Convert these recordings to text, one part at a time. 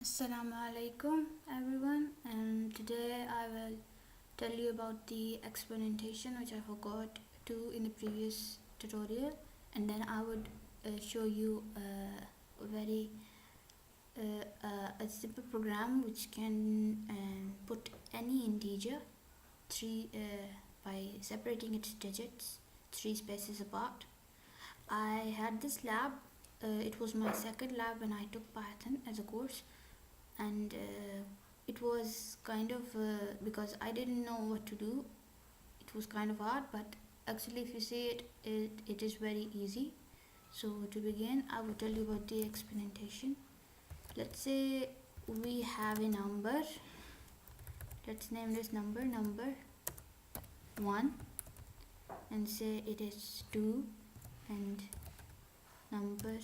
Assalamu alaikum everyone, and today I will tell you about the exponetation which I forgot to in the previous tutorial, and then I would show you a simple program which can put any integer three by separating its digits 3 spaces apart. I had this lab. It was my second lab when I took Python as a course, and it was kind of because I didn't know what to do. It was kind of hard, but actually if you see it is very easy. So to begin, I will tell you about the exponetation. Let's say we have a number. Let's name this number 1, and say it is 2, and number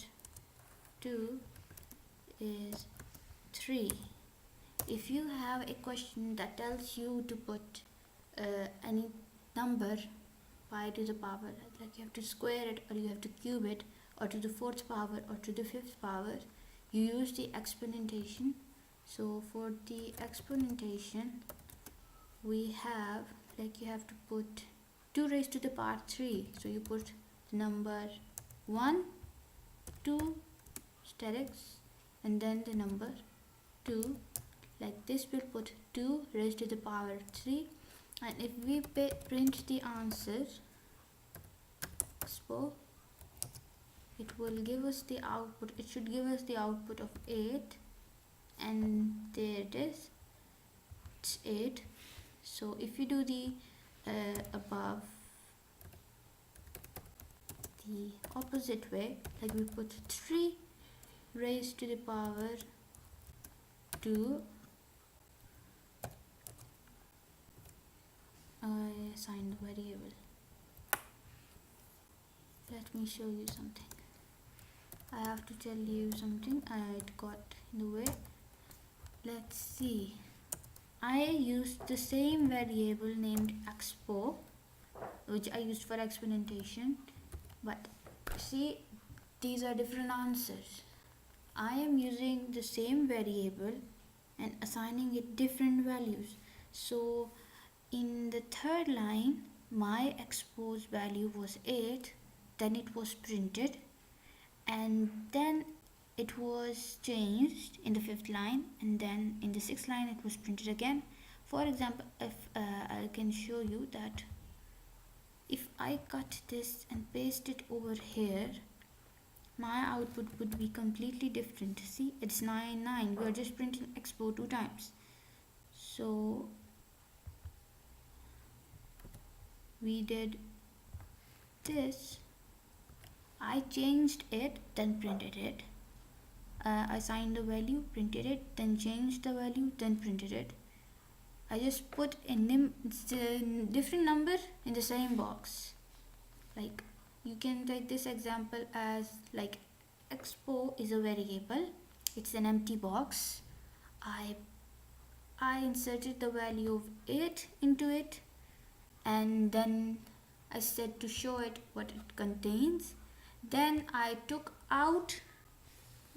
2 is 3. If you have a question that tells you to put any number pi to the power, like you have to square it, or you have to cube it, or to the 4th power, or to the 5th power, you use the exponetation. So for the exponetation, we have, like, you have to put 2 raised to the power 3. So you put the number 1, 2 asterisk, and then the number 2. Like this, we'll put 2 raised to the power 3, and if we print the answer expo, it will give us the output. It should give us the output of 8, and there it is. It's 8. So if you do the above the opposite way, like we put 3 raised to the power 2, I assigned the variable. Let me show you something. I have to tell you something. It got in the way. Let's see. I used the same variable named expo, which I used for exponetation, but see, these are different answers. I am using the same variable and assigning it different values. So in the third line, my expo's value was 8, then it was printed, and then it was changed in the 5th line, and then in the 6th line it was printed again. For example, if I can show you that if I cut this and paste it over here, my output would be completely different. See, it's 9, 9. We are just printing expo 2 times. So we did this. I changed it, then printed it. Assigned the value, printed it, then changed the value, then printed it. I just put a different number in the same box. Like, you can take this example as like expo is a variable. It's an empty box. I inserted the value of 8 into it, and then I said to show it what it contains. Then I took out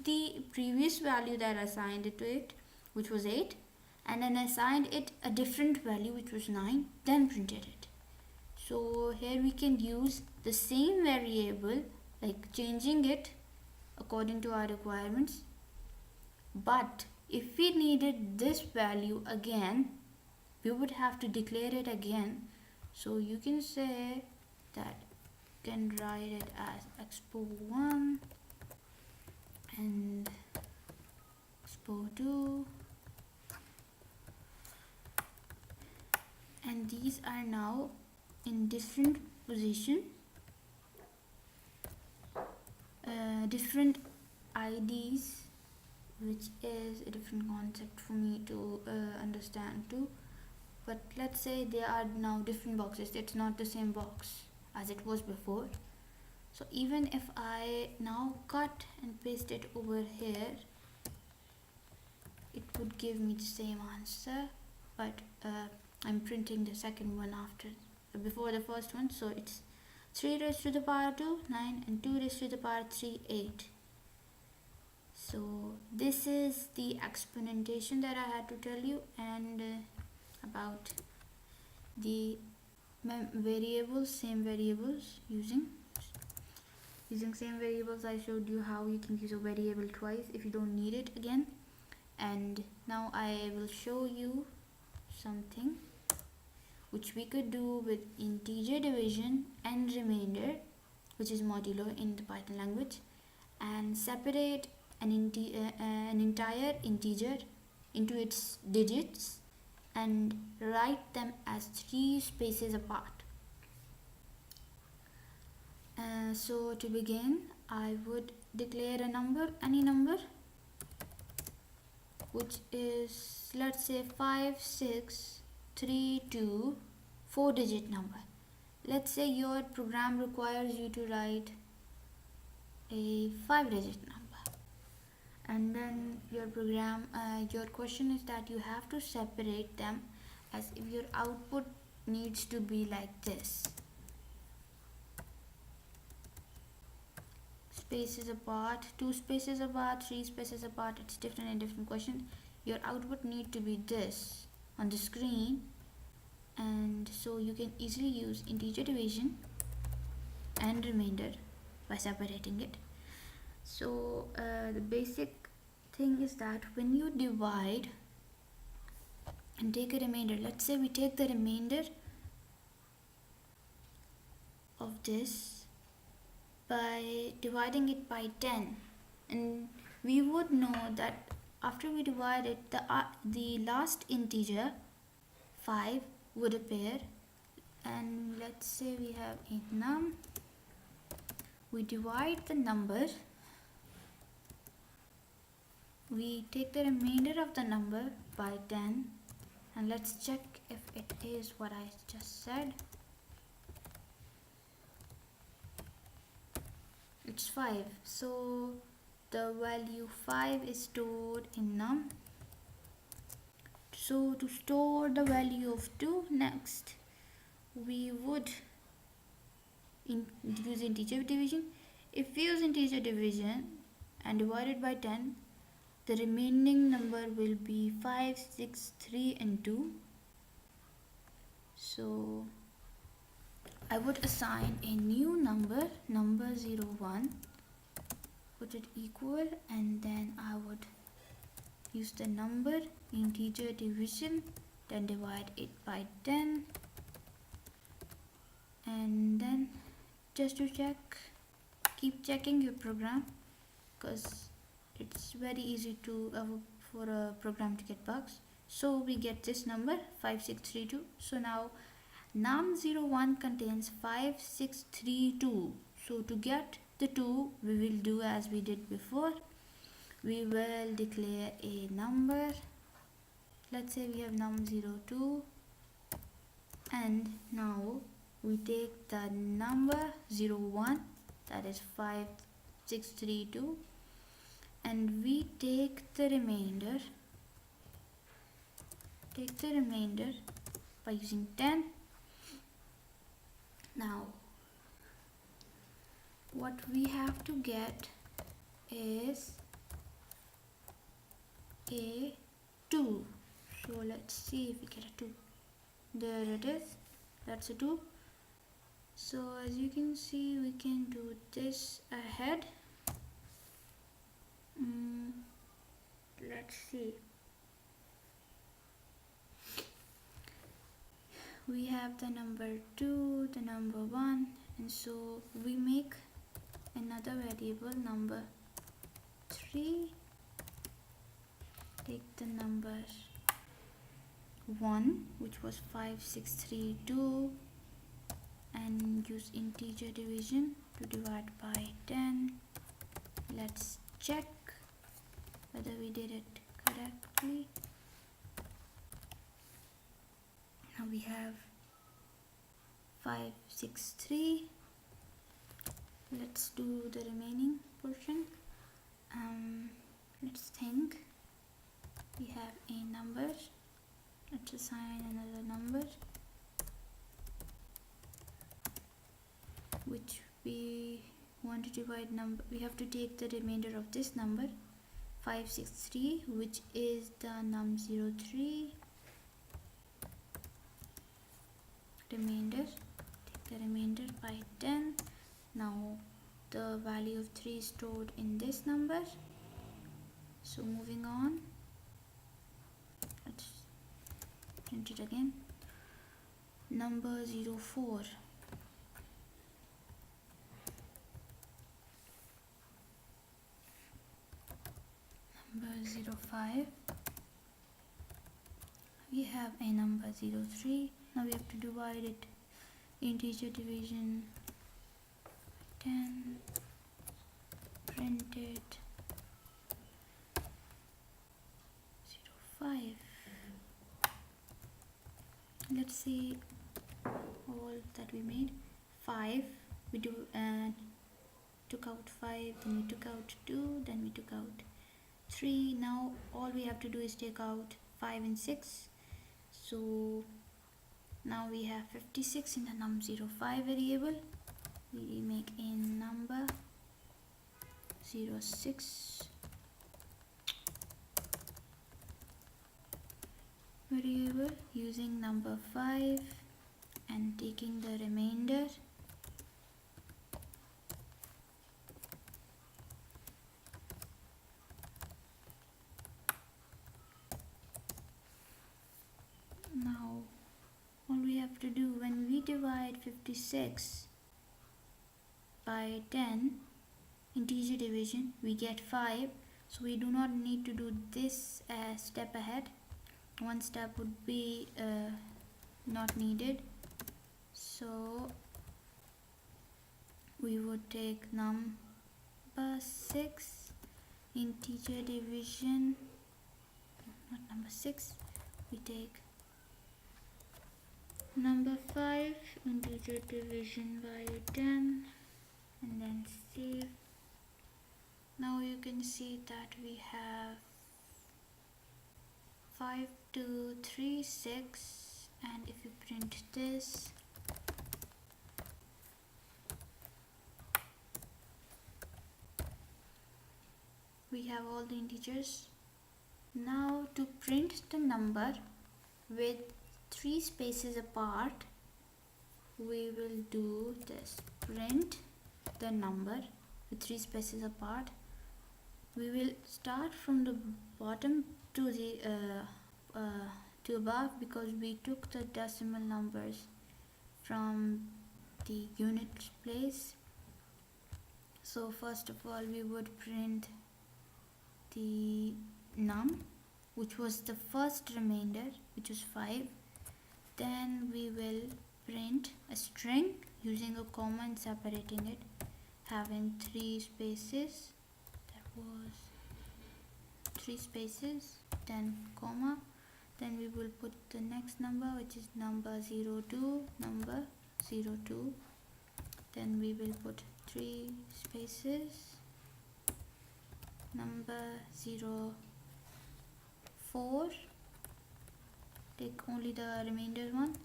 the previous value that I assigned it to it, which was 8, and then assigned it a different value, which was 9, then printed it. So here we can use the same variable, like changing it according to our requirements. But if we needed this value again, we would have to declare it again. So you can say that you can write it as expo 1 and expo 2, and these are now in different position, different IDs, which is a different concept for me to understand too. But let's say they are now different boxes. It's not the same box as it was before. So even if I now cut and paste it over here, it would give me the same answer, but I'm printing the second one before the first one. So it's 3 raised to the power 2, 9, and 2 raised to the power 3, 8. So this is the exponetation that I had to tell you, and about the variables, same variables, using same variables. I showed you how you can use a variable twice if you don't need it again. And now I will show you something which we could do with integer division and remainder, which is modulo in the Python language, and separate an entire integer into its digits and write them as 3 spaces apart. So to begin, I would declare a number, any number, which is, let's say, 5632, 4-digit number. Let's say your program requires you to write a 5-digit number, and then your program, your question is that you have to separate them as if your output needs to be like this: spaces apart, 2 spaces apart, 3 spaces apart. It's different in different questions. Your output need to be this on the screen, and so you can easily use integer division and remainder by separating it. So the basic thing is that when you divide and take a remainder, let's say we take the remainder of this by dividing it by 10, and we would know that after we divide it, the last integer 5 would appear. And let's say we have a num, we divide the number, we take the remainder of the number by 10, and let's check if it is what I just said. It's 5. So the value 5 is stored in num. So to store the value of 2, next we would use integer division. If we use integer division and divide it by 10, the remaining number will be 5, 6, 3 and 2. So I would assign a new number 01, put it equal, and then I would use the number integer division, then divide it by 10, and then just to check, keep checking your program, because it's very easy to for a program to get bugs. So we get this number 5632. So now num01 contains 5632. So to get the 2, we will do as we did before. We will declare a number. Let's say we have num02, and now we take the number 01, that is 5632, and we take the remainder by using 10. Now what we have to get is a 2. So let's see if we get a 2. There it is, that's a 2. So as you can see, we can do this ahead. Let's see. We have the number 2, the number 1, and so we make another variable number 3. Take the number 1, which was 5632, and use integer division to divide by 10. Let's check whether we did it correctly. Now we have 563. Let's do the remaining portion. Let's think. We have a number. Let's assign another number which we want to divide number. We have to take the remainder of this number 563, which is the num03 remainder. Take the remainder by 10. Now the value of 3 is stored in this number. So moving on, let's print it again. Number 04. Number 05. We have a number 03. Now we have to divide it. Integer division 10. Print it. 05. Let's see all that we made. 5. We do took out 5. Then we took out 2. Then we took out 3. Now all we have to do is take out 5 and 6. So now we have 56 in the num05 variable. We make a number 06 variable using number 5 and taking the remainder. Now all we have to do when we divide 56 by 10, integer division, we get 5. So we do not need to do this step ahead. One step would be not needed. So we would take number 6 integer division, not number 6, we take number 5 integer division by 10 and then save. Now you can see that we have 5236, and if you print this, we have all the integers. Now to print the number with 3 spaces apart, we will do this: print the number with 3 spaces apart. We will start from the bottom to the to above, because we took the decimal numbers from the units place. So first of all, we would print the num, which was the first remainder, which is 5. Then we will print a string using a comma and separating it, having 3 spaces. That was 3 spaces, then comma. Then we will put the next number, which is number 02, number 02. Then we will put 3 spaces, number 04. Take only the remainder one,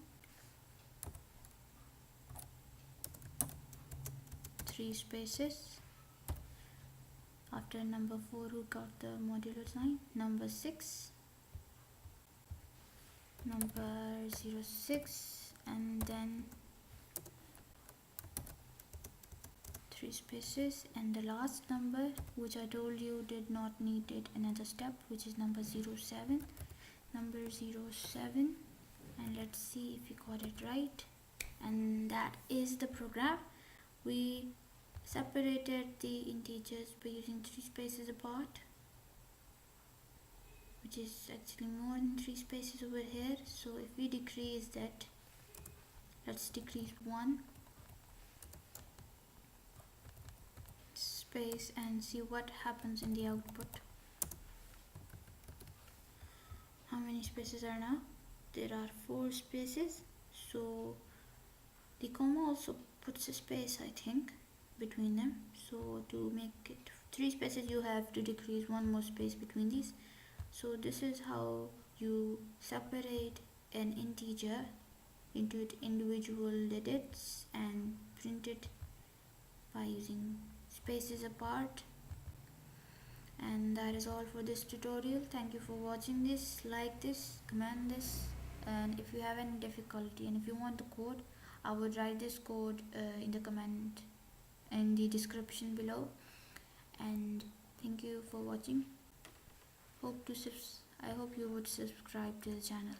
3 spaces. After number 4, who got the modulo sign, number 6, number 06, and then 3 spaces, and the last number, which I told you did not need it another step, which is number 07, number 07. And let's see if we got it right. And that is the program. We separated the integers by using 3 spaces apart, which is actually more than 3 spaces over here. So if we decrease that, let's decrease 1 space and see what happens in the output. How many spaces are now? There are 4 spaces. So the comma also puts a space, I think, between them. So to make it 3 spaces, you have to decrease 1 more space between these. So this is how you separate an integer into its individual digits and print it by using spaces apart. And that is all for this tutorial. Thank you for watching this. Like this, comment this, and if you have any difficulty and if you want the code, I would write this code in the comment in the description below. And thank you for watching. I hope you would subscribe to the channel.